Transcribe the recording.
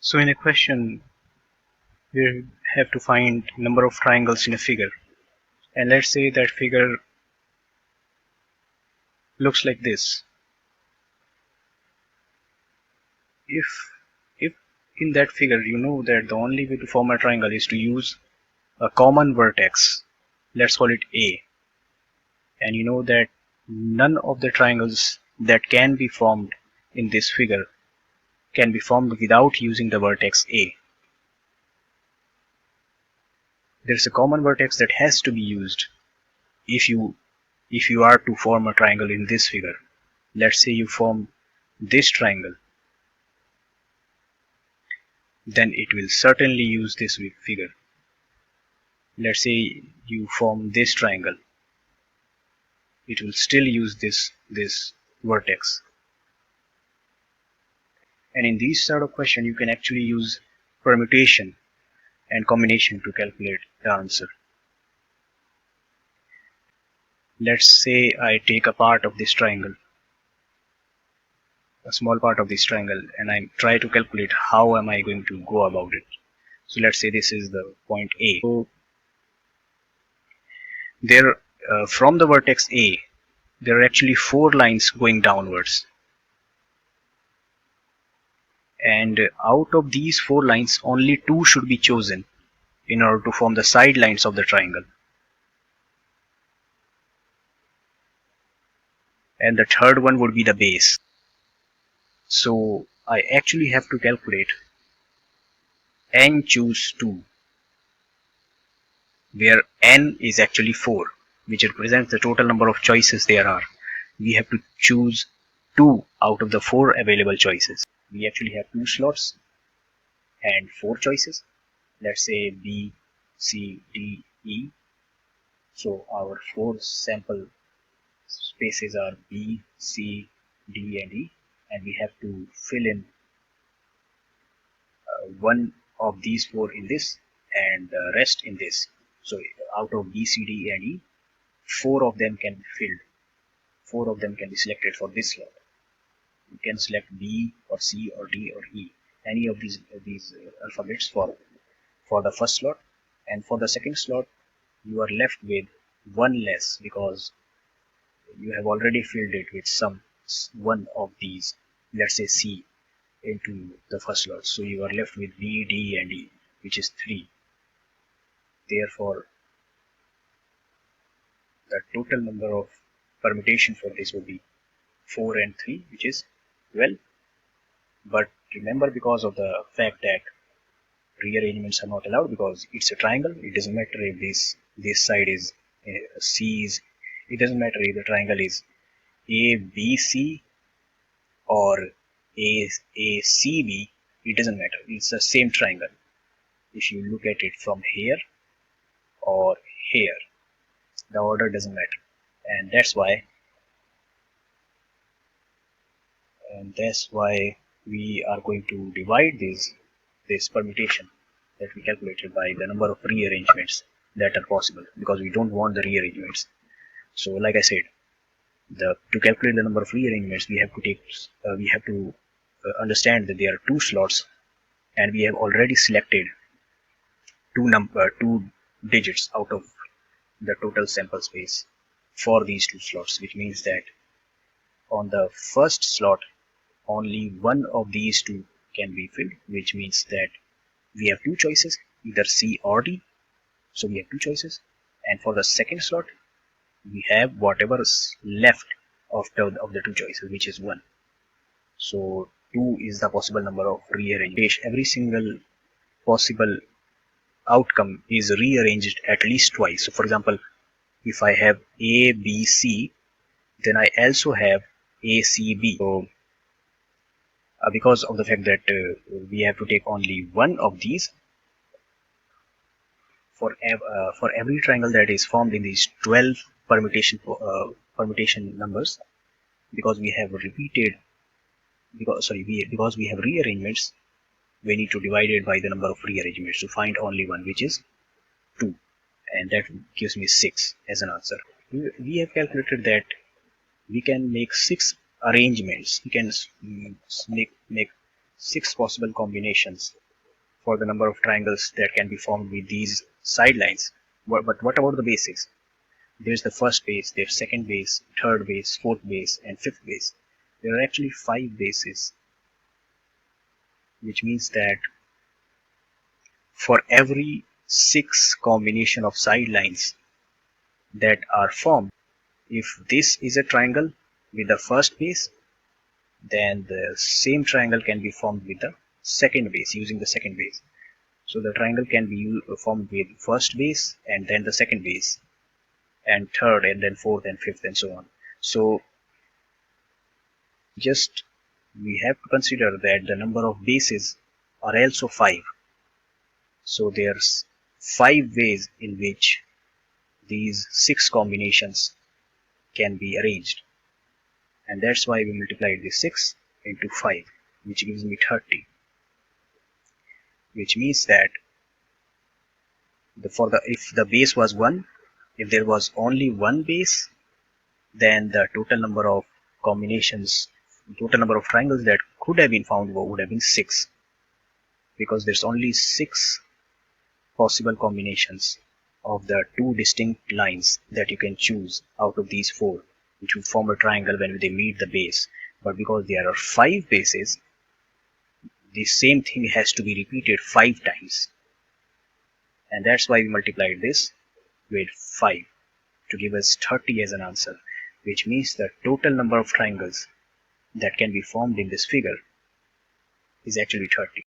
So in a question, we have to find number of triangles in a figure. And let's say that figure looks like this. If if in that figure you know that the only way to form a triangle is to use a common vertex, let's call it A, and you know that none of the triangles that can be formed in this figure can be formed without using the vertex A. There's a common vertex that has to be used if you are to form a triangle in this figure. Let's say you form this triangle, then it will certainly use this figure. Let's say you form this triangle, it will still use this vertex. And in these sort of question you can actually use permutation and combination to calculate the answer. Let's say I take a part of this triangle, a small part of this triangle, and I try to calculate how am I going to go about it. So let's say this is the point A. So there, from the vertex A, there are actually 4 lines going downwards. And out of these 4 lines, only 2 should be chosen in order to form the side lines of the triangle. And the third one would be the base. So I actually have to calculate n choose 2, where n is actually 4, which represents the total number of choices there are. We have to choose 2 out of the 4 available choices. We actually have 2 slots and 4 choices. Let's say B, C, D, E. So our 4 sample spaces are B, C, D and E, and we have to fill in one of these 4 in this and the rest in this. So out of B, C, D and E, 4 of them can be filled. 4 of them can be selected for this slot. You can select B or C or D or E, any of these alphabets for the first slot, and for the second slot you are left with 1 less because you have already filled it with one of these, let's say C, into the first slot. So you are left with B, D and E, which is 3. Therefore the total number of permutation for this would be 4 and 3, which is 12. But remember, because of the fact that rearrangements are not allowed because it's a triangle, it doesn't matter if this side is C is, it doesn't matter if the triangle is ABC or ACB, it doesn't matter, it's the same triangle if you look at it from here or here, the order doesn't matter. And that's why we are going to divide this permutation that we calculated by the number of rearrangements that are possible, because we don't want the rearrangements. So like I said, to calculate the number of rearrangements, we have to understand that there are 2 slots, and we have already selected 2 digits out of the total sample space for these 2 slots, which means that on the first slot only one of these 2 can be filled, which means that we have 2 choices, either C or D. So we have 2 choices, and for the second slot we have whatever is left of the 2 choices, which is 1. So 2 is the possible number of rearrangements. Every single possible outcome is rearranged at least twice. So for example, if I have A, B, C, then I also have A, C, B. So because of the fact that we have to take only one of these for every triangle that is formed in these 12 permutation numbers, because we have rearrangements, we need to divide it by the number of rearrangements to find only one, which is 2, and that gives me 6 as an answer. We have calculated that we can make 6 arrangements. We can make 6 possible combinations for the number of triangles that can be formed with these sidelines. But what about the bases? There's the first base, there's second base, third base, fourth base, and fifth base. There are actually 5 bases, which means that for every 6 combination of sidelines that are formed, if this is a triangle with the first base, then the same triangle can be formed with the second base, using the second base. So the triangle can be formed with first base and then the second base, and third and then fourth and fifth and so on. So just we have to consider that the number of bases are also 5. So there's 5 ways in which these 6 combinations can be arranged, and that's why we multiplied this 6 into 5, which gives me 30, which means that if the base was 1, if there was only one base, then the total number of combinations, total number of triangles that could have been found would have been 6, because there's only 6 possible combinations of the 2 distinct lines that you can choose out of these 4, which will form a triangle when they meet the base. But because there are 5 bases, the same thing has to be repeated 5 times, and that's why we multiplied this with 5 to give us 30 as an answer, which means the total number of triangles that can be formed in this figure is actually 30.